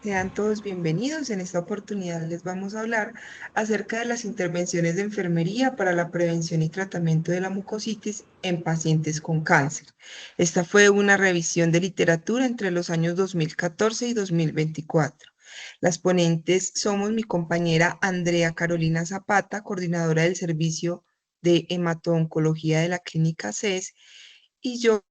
Sean todos bienvenidos. En esta oportunidad les vamos a hablar acerca de las intervenciones de enfermería para la prevención y tratamiento de la mucositis en pacientes con cáncer. Esta fue una revisión de literatura entre los años 2014 y 2024. Las ponentes somos mi compañera Andrea Carolina Zapata, coordinadora del servicio de hemato-oncología de la clínica CES, y yo,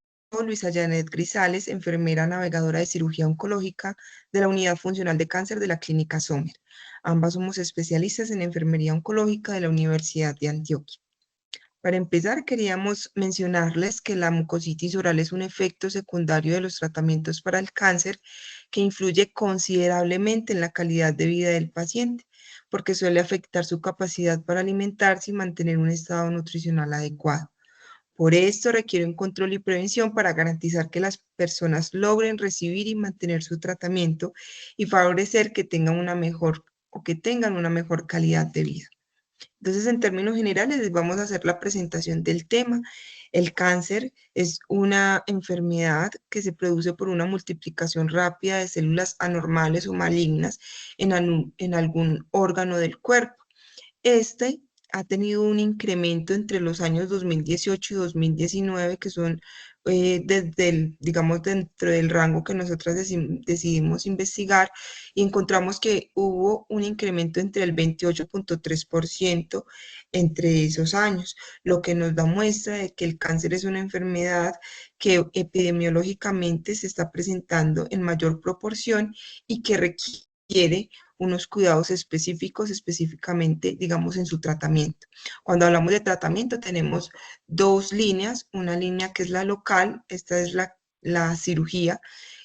Luisa Janet Grisales, enfermera navegadora de cirugía oncológica de la Unidad Funcional de Cáncer de la Clínica Sommer. Ambas somos especialistas en enfermería oncológica de la Universidad de Antioquia. Para empezar, queríamos mencionarles que la mucositis oral es un efecto secundario de los tratamientos para el cáncer que influye considerablemente en la calidad de vida del paciente, porque suele afectar su capacidad para alimentarse y mantener un estado nutricional adecuado. Por esto requiere un control y prevención para garantizar que las personas logren recibir y mantener su tratamiento y favorecer que tengan una mejor calidad de vida. Entonces, en términos generales, les vamos a hacer la presentación del tema. El cáncer es una enfermedad que se produce por una multiplicación rápida de células anormales o malignas en algún órgano del cuerpo. Este ha tenido un incremento entre los años 2018 y 2019, que son digamos, dentro del rango que nosotras decidimos investigar, y encontramos que hubo un incremento entre el 28,3% entre esos años, lo que nos da muestra de que el cáncer es una enfermedad que epidemiológicamente se está presentando en mayor proporción y que requiere unos cuidados específicos, específicamente, digamos, en su tratamiento. Cuando hablamos de tratamiento, tenemos dos líneas, una línea que es la local, esta es la cirugía,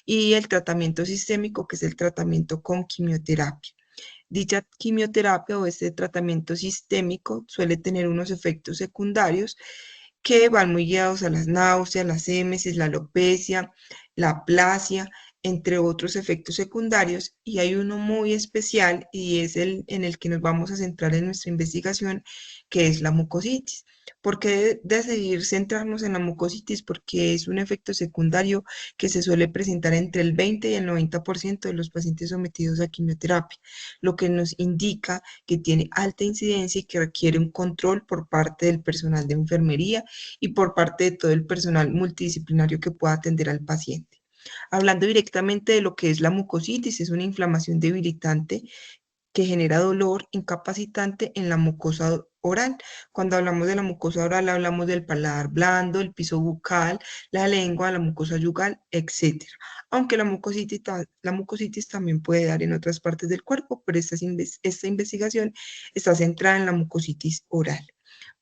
y el tratamiento sistémico, que es el tratamiento con quimioterapia. Dicha quimioterapia o este tratamiento sistémico suele tener unos efectos secundarios que van muy guiados a las náuseas, las émesis, la alopecia, la aplasia, entre otros efectos secundarios, y hay uno muy especial y es el en el que nos vamos a centrar en nuestra investigación, que es la mucositis. ¿Por qué decidir centrarnos en la mucositis? Porque es un efecto secundario que se suele presentar entre el 20 y el 90% de los pacientes sometidos a quimioterapia, lo que nos indica que tiene alta incidencia y que requiere un control por parte del personal de enfermería y por parte de todo el personal multidisciplinario que pueda atender al paciente. Hablando directamente de lo que es la mucositis, es una inflamación debilitante que genera dolor incapacitante en la mucosa oral. Cuando hablamos de la mucosa oral, hablamos del paladar blando, el piso bucal, la lengua, la mucosa yugal, etcétera. Aunque la mucositis también puede dar en otras partes del cuerpo, pero esta investigación está centrada en la mucositis oral.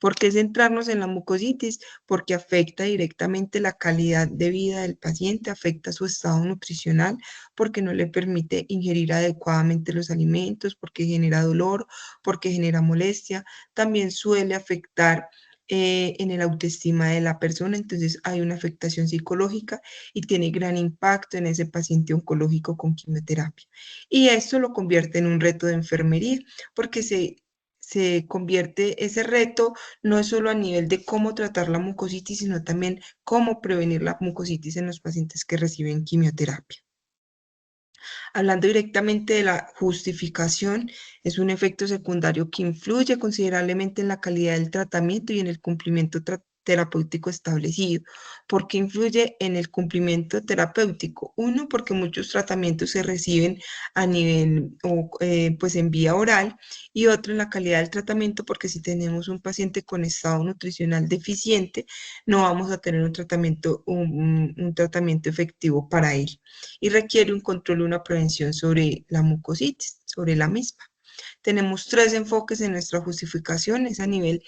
¿Por qué centrarnos en la mucositis? Porque afecta directamente la calidad de vida del paciente, afecta su estado nutricional, porque no le permite ingerir adecuadamente los alimentos, porque genera dolor, porque genera molestia. También suele afectar en el autoestima de la persona, entonces hay una afectación psicológica y tiene gran impacto en ese paciente oncológico con quimioterapia. Y esto lo convierte en un reto de enfermería, porque se convierte ese reto no es solo a nivel de cómo tratar la mucositis, sino también cómo prevenir la mucositis en los pacientes que reciben quimioterapia. Hablando directamente de la justificación, es un efecto secundario que influye considerablemente en la calidad del tratamiento y en el cumplimiento terapéutico establecido. ¿Por qué influye en el cumplimiento terapéutico? Uno, porque muchos tratamientos se reciben a nivel o pues en vía oral, y otro en la calidad del tratamiento, porque si tenemos un paciente con estado nutricional deficiente, no vamos a tener un tratamiento efectivo para él, y requiere un control y una prevención sobre la mucositis, sobre la misma. Tenemos tres enfoques en nuestra justificación, es a nivel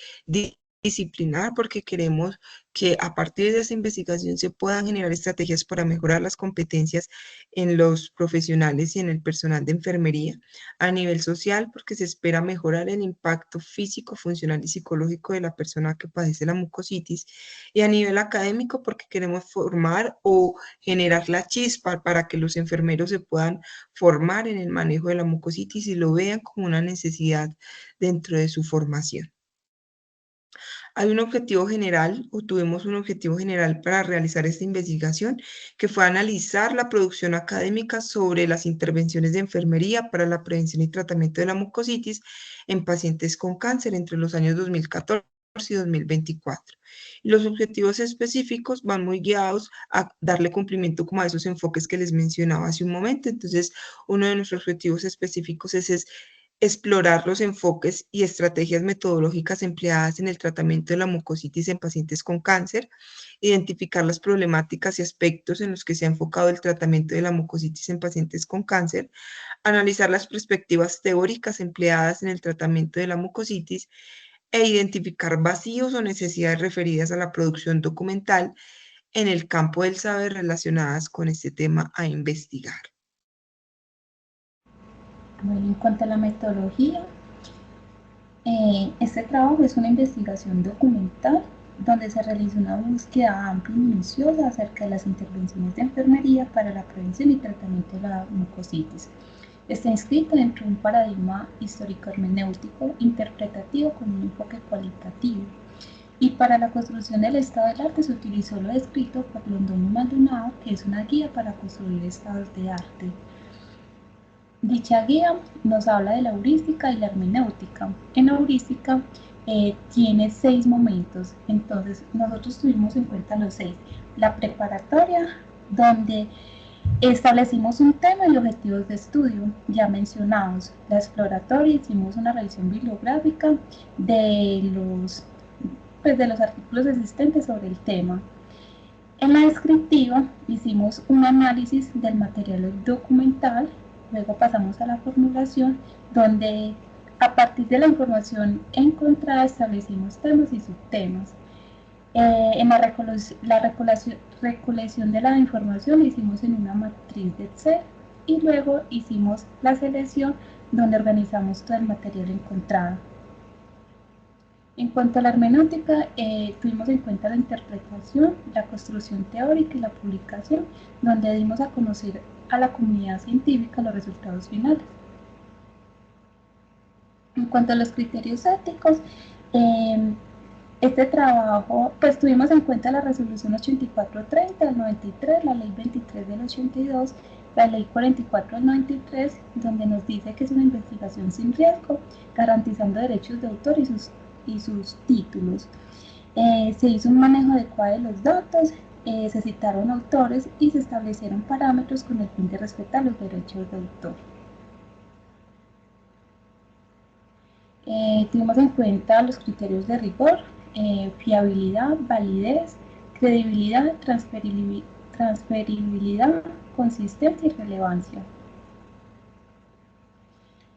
disciplinar, porque queremos que a partir de esta investigación se puedan generar estrategias para mejorar las competencias en los profesionales y en el personal de enfermería. A nivel social, porque se espera mejorar el impacto físico, funcional y psicológico de la persona que padece la mucositis. Y a nivel académico, porque queremos formar o generar la chispa para que los enfermeros se puedan formar en el manejo de la mucositis y lo vean como una necesidad dentro de su formación. Hay un objetivo general, o tuvimos un objetivo general para realizar esta investigación, que fue analizar la producción académica sobre las intervenciones de enfermería para la prevención y tratamiento de la mucositis en pacientes con cáncer entre los años 2014 y 2024. Los objetivos específicos van muy guiados a darle cumplimiento como a esos enfoques que les mencionaba hace un momento. Entonces, uno de nuestros objetivos específicos es explorar los enfoques y estrategias metodológicas empleadas en el tratamiento de la mucositis en pacientes con cáncer, identificar las problemáticas y aspectos en los que se ha enfocado el tratamiento de la mucositis en pacientes con cáncer, analizar las perspectivas teóricas empleadas en el tratamiento de la mucositis e identificar vacíos o necesidades referidas a la producción documental en el campo del saber relacionadas con este tema a investigar. Bueno, en cuanto a la metodología, este trabajo es una investigación documental donde se realiza una búsqueda amplia y minuciosa acerca de las intervenciones de enfermería para la prevención y tratamiento de la mucositis. Está inscrito dentro de un paradigma histórico-hermenéutico interpretativo con un enfoque cualitativo. Y para la construcción del estado del arte se utilizó lo descrito por Londoño y Maldonado, que es una guía para construir estados de arte. Dicha guía nos habla de la heurística y la hermenéutica. En la heurística tiene 6 momentos, entonces nosotros tuvimos en cuenta los 6. La preparatoria, donde establecimos un tema y objetivos de estudio ya mencionados. La exploratoria, hicimos una revisión bibliográfica de los artículos existentes sobre el tema. En la descriptiva hicimos un análisis del material documental, luego pasamos a la formulación, donde a partir de la información encontrada establecimos temas y subtemas. En la recolección de la información la hicimos en una matriz de Excel y luego hicimos la selección donde organizamos todo el material encontrado. En cuanto a la hermenéutica, tuvimos en cuenta la interpretación, la construcción teórica y la publicación, donde dimos a conocer a la comunidad científica los resultados finales. En cuanto a los criterios éticos, este trabajo, pues tuvimos en cuenta la resolución 8430 del 93, la ley 23 del 82, la ley 44 del 93, donde nos dice que es una investigación sin riesgo, garantizando derechos de autor y sus títulos. Se hizo un manejo adecuado de los datos, se citaron autores y se establecieron parámetros con el fin de respetar los derechos de autor. Tuvimos en cuenta los criterios de rigor, fiabilidad, validez, credibilidad, transferibilidad, consistencia y relevancia.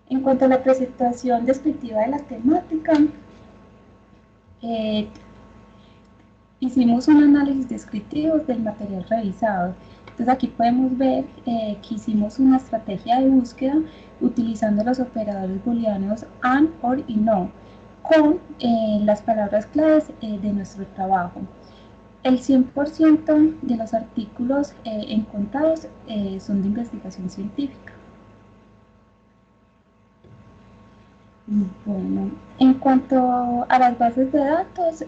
En cuanto a la presentación descriptiva de la temática, hicimos un análisis descriptivo del material revisado. Entonces aquí podemos ver que hicimos una estrategia de búsqueda utilizando los operadores booleanos AND, OR y NO con las palabras claves de nuestro trabajo. El 100% de los artículos encontrados son de investigación científica. Bueno, en cuanto a las bases de datos,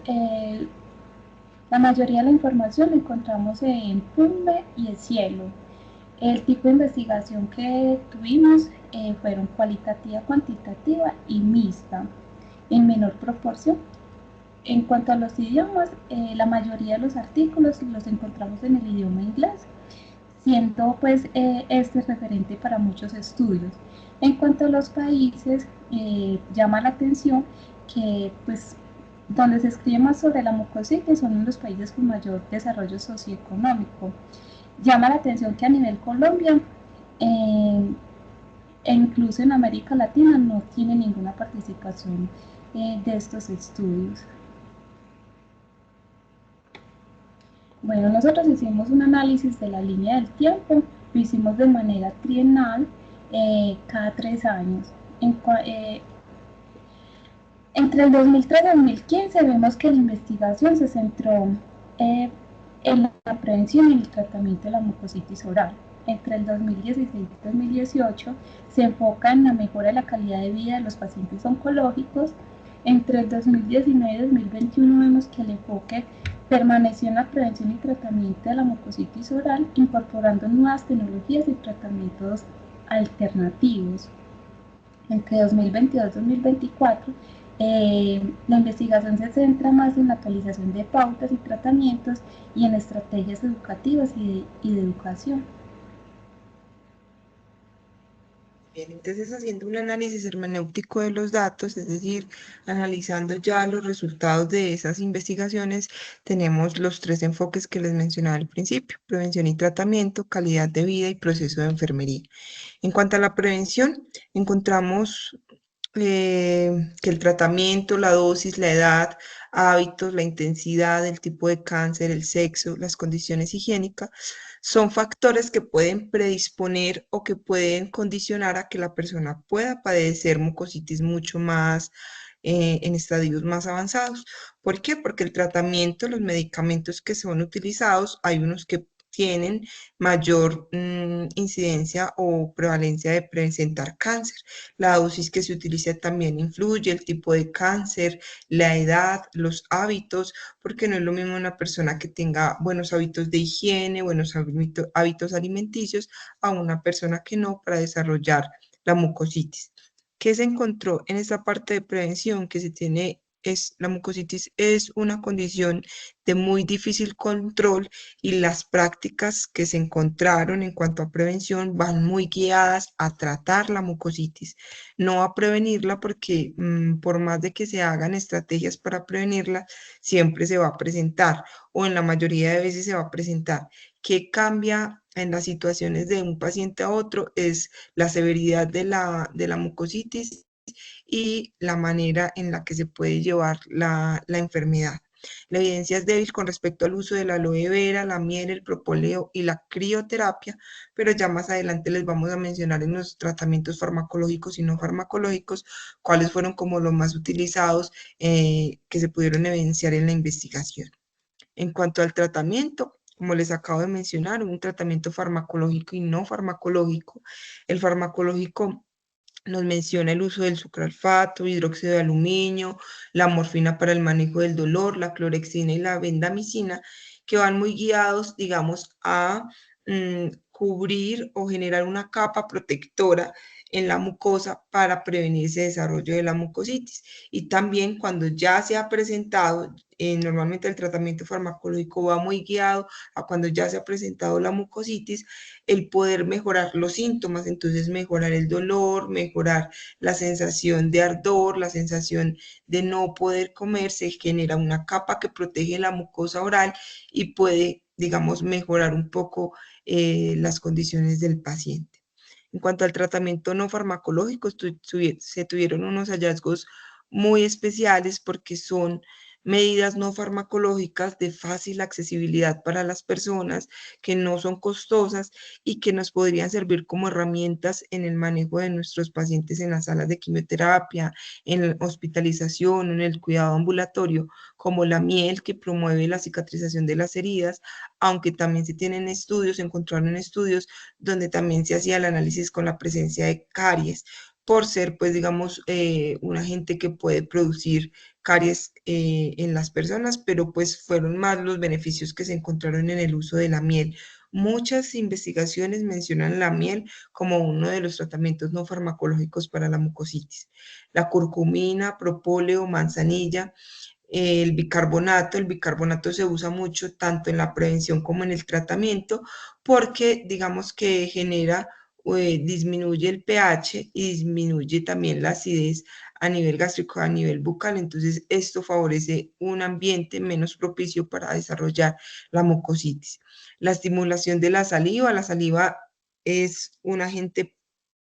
la mayoría de la información la encontramos en PubMed y en Cielo. El tipo de investigación que tuvimos fueron cualitativa, cuantitativa y mixta, en menor proporción. En cuanto a los idiomas, la mayoría de los artículos los encontramos en el idioma inglés, siendo pues este referente para muchos estudios. En cuanto a los países, llama la atención que pues donde se escribe más sobre la mucositis son los países con mayor desarrollo socioeconómico. Llama la atención que a nivel Colombia e incluso en América Latina no tiene ninguna participación de estos estudios. Bueno, nosotros hicimos un análisis de la línea del tiempo, lo hicimos de manera trienal cada 3 años. Entre el 2003 y 2015 vemos que la investigación se centró en la prevención y el tratamiento de la mucositis oral. Entre el 2016 y 2018 se enfoca en la mejora de la calidad de vida de los pacientes oncológicos, Entre el 2019 y 2021 vemos que el enfoque permaneció en la prevención y tratamiento de la mucositis oral, incorporando nuevas tecnologías y tratamientos alternativos. Entre 2022 y 2024, la investigación se centra más en la actualización de pautas y tratamientos y en estrategias educativas y de educación. Bien, entonces haciendo un análisis hermenéutico de los datos, es decir, analizando ya los resultados de esas investigaciones, tenemos los tres enfoques que les mencionaba al principio: prevención y tratamiento, calidad de vida y proceso de enfermería. En cuanto a la prevención, encontramos que el tratamiento, la dosis, la edad, hábitos, la intensidad, el tipo de cáncer, el sexo, las condiciones higiénicas, son factores que pueden predisponer o que pueden condicionar a que la persona pueda padecer mucositis mucho más en estadios más avanzados. ¿Por qué? Porque el tratamiento, los medicamentos que son utilizados, hay unos que tienen mayor incidencia o prevalencia de presentar cáncer. La dosis que se utiliza también influye, el tipo de cáncer, la edad, los hábitos, porque no es lo mismo una persona que tenga buenos hábitos de higiene, buenos hábitos alimenticios, a una persona que no, para desarrollar la mucositis. ¿Qué se encontró en esta parte de prevención? Que se tiene es la mucositis es una condición de muy difícil control, y las prácticas que se encontraron en cuanto a prevención van muy guiadas a tratar la mucositis, no a prevenirla, porque por más de que se hagan estrategias para prevenirla, siempre se va a presentar, o en la mayoría de veces se va a presentar. ¿Qué cambia en las situaciones de un paciente a otro? Es la severidad de la mucositis y la manera en la que se puede llevar la enfermedad. La evidencia es débil con respecto al uso de la aloe vera, la miel, el propóleo y la crioterapia, pero ya más adelante les vamos a mencionar en los tratamientos farmacológicos y no farmacológicos cuáles fueron como los más utilizados, que se pudieron evidenciar en la investigación. En cuanto al tratamiento, como les acabo de mencionar, un tratamiento farmacológico y no farmacológico. El farmacológico nos menciona el uso del sucralfato, hidróxido de aluminio, la morfina para el manejo del dolor, la clorexina y la bendamicina, que van muy guiados, digamos, a cubrir o generar una capa protectora en la mucosa para prevenir ese desarrollo de la mucositis. Y también cuando ya se ha presentado, normalmente el tratamiento farmacológico va muy guiado a cuando ya se ha presentado la mucositis, el poder mejorar los síntomas, entonces mejorar el dolor, mejorar la sensación de ardor, la sensación de no poder comer. Se genera una capa que protege la mucosa oral y puede, digamos, mejorar un poco las condiciones del paciente. En cuanto al tratamiento no farmacológico, se tuvieron unos hallazgos muy especiales porque son medidas no farmacológicas de fácil accesibilidad para las personas, que no son costosas y que nos podrían servir como herramientas en el manejo de nuestros pacientes en las salas de quimioterapia, en la hospitalización, en el cuidado ambulatorio, como la miel, que promueve la cicatrización de las heridas, aunque también se encontraron estudios donde también se hacía el análisis con la presencia de caries, por ser, pues, digamos, un agente que puede producir caries en las personas, pero pues fueron más los beneficios que se encontraron en el uso de la miel. Muchas investigaciones mencionan la miel como uno de los tratamientos no farmacológicos para la mucositis. La curcumina, propóleo, manzanilla, el bicarbonato se usa mucho tanto en la prevención como en el tratamiento, porque digamos que genera, disminuye el pH y disminuye también la acidez a nivel gástrico, a nivel bucal. Entonces esto favorece un ambiente menos propicio para desarrollar la mucositis. La estimulación de la saliva es un agente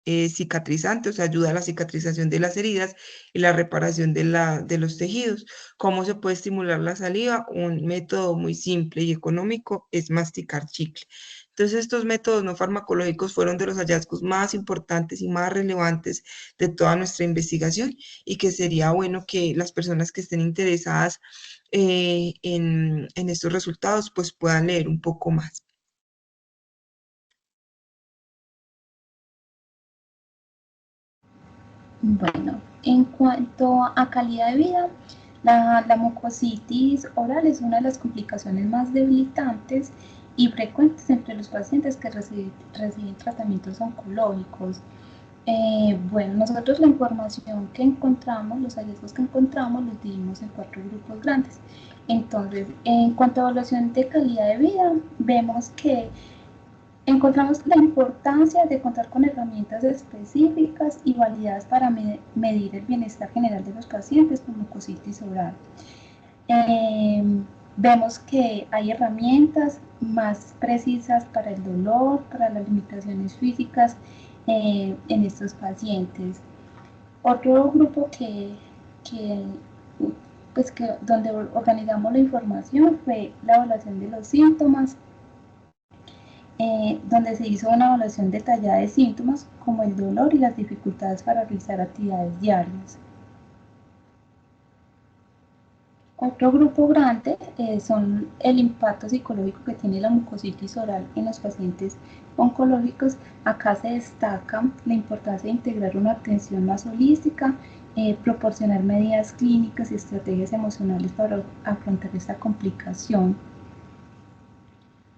cicatrizante, o sea, ayuda a la cicatrización de las heridas y la reparación de los tejidos. ¿Cómo se puede estimular la saliva? Un método muy simple y económico es masticar chicle. Entonces, estos métodos no farmacológicos fueron de los hallazgos más importantes y más relevantes de toda nuestra investigación, y que sería bueno que las personas que estén interesadas en estos resultados pues puedan leer un poco más. Bueno, en cuanto a calidad de vida, la mucositis oral es una de las complicaciones más debilitantes y frecuentes entre los pacientes que reciben tratamientos oncológicos. Bueno, nosotros la información que encontramos, los hallazgos que encontramos, los dividimos en 4 grupos grandes. Entonces, en cuanto a evaluación de calidad de vida, vemos que encontramos la importancia de contar con herramientas específicas y validadas para medir el bienestar general de los pacientes con mucositis oral. Eh, Vemos que hay herramientas más precisas para el dolor, para las limitaciones físicas en estos pacientes. Otro grupo donde organizamos la información fue la evaluación de los síntomas, donde se hizo una evaluación detallada de síntomas como el dolor y las dificultades para realizar actividades diarias. Otro grupo grande son el impacto psicológico que tiene la mucositis oral en los pacientes oncológicos. Acá se destaca la importancia de integrar una atención más holística, proporcionar medidas clínicas y estrategias emocionales para afrontar esta complicación.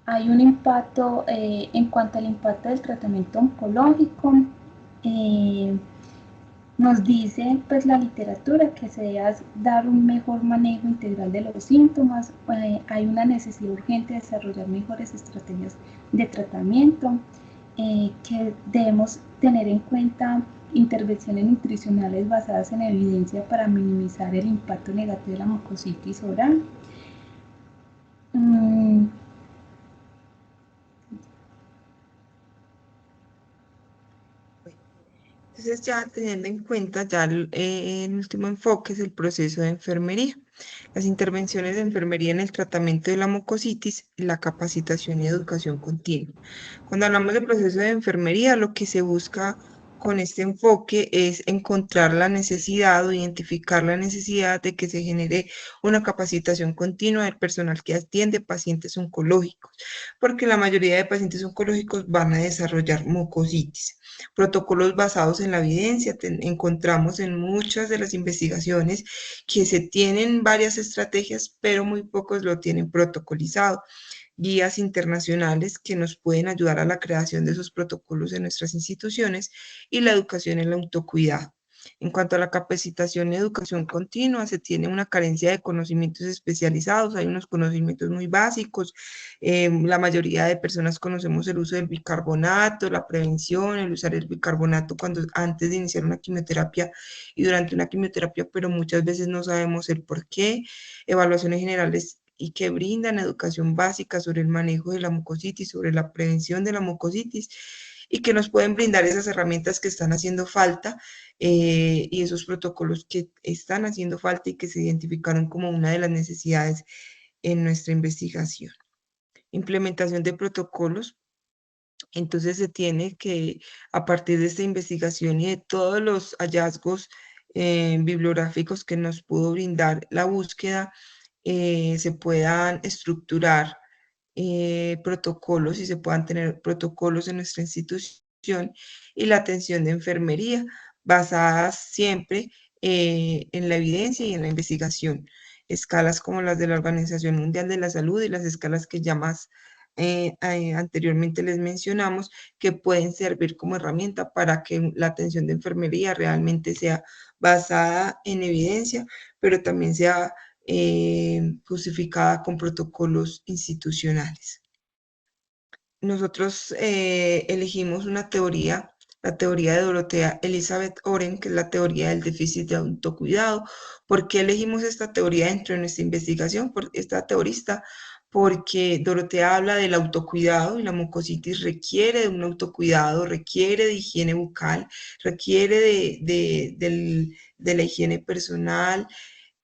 Hay un impacto en cuanto al impacto del tratamiento oncológico. Eh, Nos dice pues la literatura que se debe dar un mejor manejo integral de los síntomas, hay una necesidad urgente de desarrollar mejores estrategias de tratamiento, que debemos tener en cuenta intervenciones nutricionales basadas en evidencia para minimizar el impacto negativo de la mucositis oral. Entonces, ya teniendo en cuenta, ya el último enfoque es el proceso de enfermería. Las intervenciones de enfermería en el tratamiento de la mucositis y la capacitación y educación continua. Cuando hablamos del proceso de enfermería, lo que se busca con este enfoque es encontrar la necesidad o identificar la necesidad de que se genere una capacitación continua del personal que atiende pacientes oncológicos, porque la mayoría de pacientes oncológicos van a desarrollar mucositis. Protocolos basados en la evidencia. Encontramos en muchas de las investigaciones que se tienen varias estrategias, pero muy pocos lo tienen protocolizado. Guías internacionales que nos pueden ayudar a la creación de esos protocolos en nuestras instituciones y la educación en el autocuidado. En cuanto a la capacitación y educación continua, se tiene una carencia de conocimientos especializados, hay unos conocimientos muy básicos. La mayoría de personas conocemos el uso del bicarbonato, la prevención, el usar el bicarbonato cuando antes de iniciar una quimioterapia y durante una quimioterapia, pero muchas veces no sabemos el por qué. Evaluaciones generales y que brindan educación básica sobre el manejo de la mucositis, sobre la prevención de la mucositis y que nos pueden brindar esas herramientas que están haciendo falta y esos protocolos que están haciendo falta y que se identificaron como una de las necesidades en nuestra investigación. Implementación de protocolos. Entonces se tiene que, a partir de esta investigación y de todos los hallazgos bibliográficos que nos pudo brindar la búsqueda, se puedan estructurar protocolos y se puedan tener protocolos en nuestra institución y la atención de enfermería basadas siempre en la evidencia y en la investigación. Escalas como las de la Organización Mundial de la Salud y las escalas que ya más anteriormente les mencionamos, que pueden servir como herramienta para que la atención de enfermería realmente sea basada en evidencia, pero también sea justificada con protocolos institucionales. Nosotros elegimos una teoría, la teoría de Dorothea Elizabeth Oren, que es la teoría del déficit de autocuidado. ¿Por qué elegimos esta teoría dentro de nuestra investigación? Por esta teorista, porque Dorothea habla del autocuidado y la mucositis requiere de un autocuidado, requiere de higiene bucal, requiere de la higiene personal,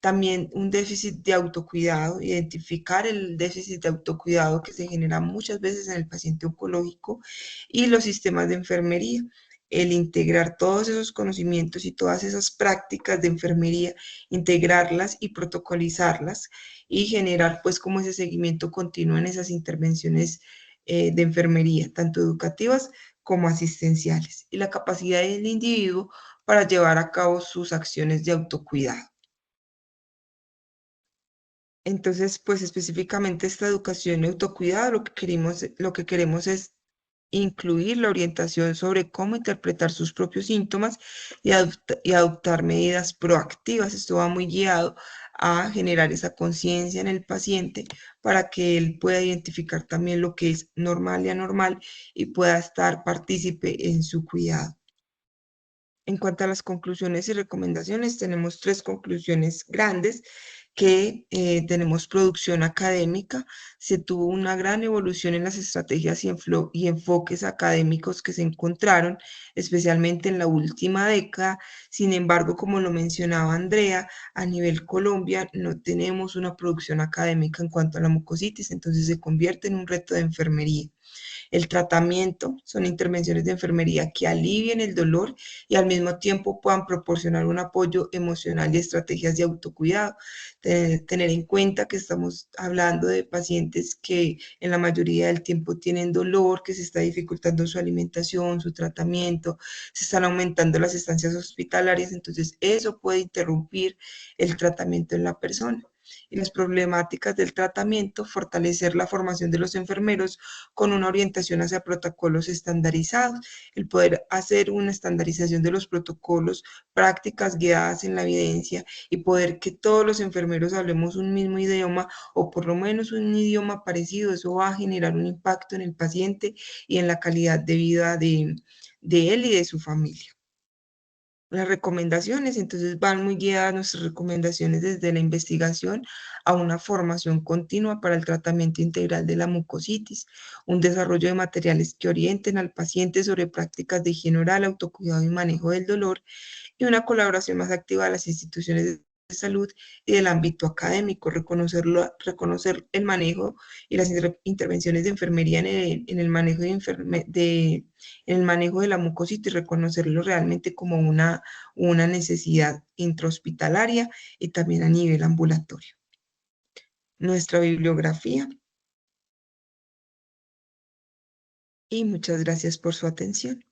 también un déficit de autocuidado, identificar el déficit de autocuidado que se genera muchas veces en el paciente oncológico y los sistemas de enfermería. El integrar todos esos conocimientos y todas esas prácticas de enfermería, integrarlas y protocolizarlas y generar pues como ese seguimiento continuo en esas intervenciones de enfermería, tanto educativas como asistenciales. Y la capacidad del individuo para llevar a cabo sus acciones de autocuidado. Entonces, pues específicamente esta educación y autocuidado, lo que queremos es incluir la orientación sobre cómo interpretar sus propios síntomas y adoptar medidas proactivas. Esto va muy guiado a generar esa conciencia en el paciente para que él pueda identificar también lo que es normal y anormal y pueda estar partícipe en su cuidado. En cuanto a las conclusiones y recomendaciones, tenemos tres conclusiones grandes que tenemos producción académica, se tuvo una gran evolución en las estrategias y enfoques académicos que se encontraron, especialmente en la última década. Sin embargo, como lo mencionaba Andrea, a nivel Colombia no tenemos una producción académica en cuanto a la mucositis, entonces se convierte en un reto de enfermería. El tratamiento son intervenciones de enfermería que alivien el dolor y al mismo tiempo puedan proporcionar un apoyo emocional y estrategias de autocuidado. Tener en cuenta que estamos hablando de pacientes que en la mayoría del tiempo tienen dolor, que se está dificultando su alimentación, su tratamiento, se están aumentando las estancias hospitalarias, entonces eso puede interrumpir el tratamiento en la persona. Y las problemáticas del tratamiento, fortalecer la formación de los enfermeros con una orientación hacia protocolos estandarizados, el poder hacer una estandarización de los protocolos, prácticas guiadas en la evidencia y poder que todos los enfermeros hablemos un mismo idioma o por lo menos un idioma parecido, eso va a generar un impacto en el paciente y en la calidad de vida de él y de su familia. Las recomendaciones, entonces van muy guiadas nuestras recomendaciones desde la investigación a una formación continua para el tratamiento integral de la mucositis, un desarrollo de materiales que orienten al paciente sobre prácticas de higiene oral, autocuidado y manejo del dolor, y una colaboración más activa de las instituciones de salud y del ámbito académico, reconocer el manejo y las intervenciones de enfermería en el manejo en el manejo de la mucositis, reconocerlo realmente como una necesidad intrahospitalaria y también a nivel ambulatorio. Nuestra bibliografía y muchas gracias por su atención.